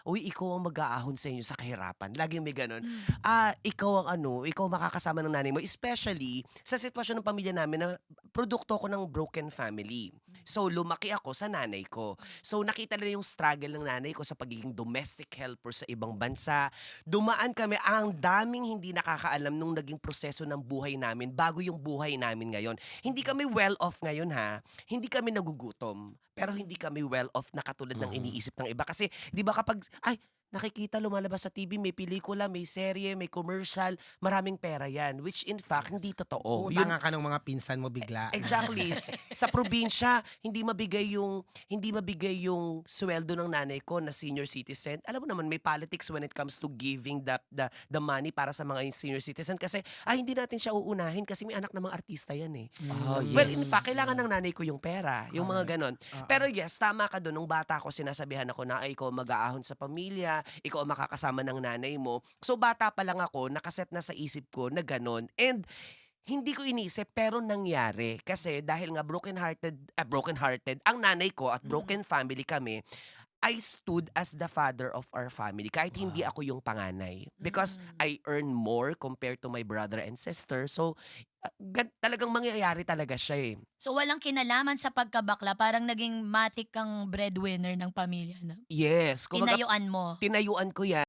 "Uy, ikaw ang mag-aahon sa inyo sa kahirapan." Laging may gano'n. Hmm. Ikaw ang ikaw makakasama ng nanay mo. Especially sa sitwasyon ng pamilya namin na produkto ako ng broken family. So, lumaki ako sa nanay ko. So, nakita nila yung struggle ng nanay ko sa pagiging domestic helper sa ibang bansa. Dumaan kami, ang daming hindi nakakaalam nung naging proseso ng buhay namin bago yung buhay namin ngayon. Hindi kami well off ngayon ha, hindi kami nagugutom, pero hindi kami well off na katulad ng Mhm. iniisip ng iba. Kasi 'di ba kapag nakikita lumalabas sa TV, may pelikula, may serye, may commercial, maraming pera 'yan, which in fact Yes. hindi totoo. Yun Uutangan ka ng mga pinsan mo bigla, 'no? exactly. Sa probinsya, hindi mabigay yung suweldo ng nanay ko na senior citizen. Alam mo naman may politics when it comes to giving the money para sa mga senior citizen kasi, hindi natin siya uunahin kasi may anak namang artista 'yan, eh. Oh, Well, in yes. fact, kailangan ng nanay ko yung pera, yung mga Correct. gano'n. Oo. Pero yes, tama ka do'n, nung bata ako sinasabihan ako na, "Ay, ikaw ang mag-aahon sa pamilya, ikaw ang makakasama ng nanay mo." So, bata pa lang ako, nakaset na sa isip ko na gano'n and hindi ko inisip pero nangyari. Kasi dahil nga broken-hearted ang nanay ko at Mm. broken family kami, I stood as the father of our family kahit hindi Wow. ako yung panganay. Because Mm. I earn more compared to my brother and sister. So, talagang mangyayari talaga siya, eh. So, walang kinalaman sa pagkabakla, parang naging matik kang breadwinner ng pamilya na Yes, kumbaga tinayuan mo? tinayuan ko 'yan.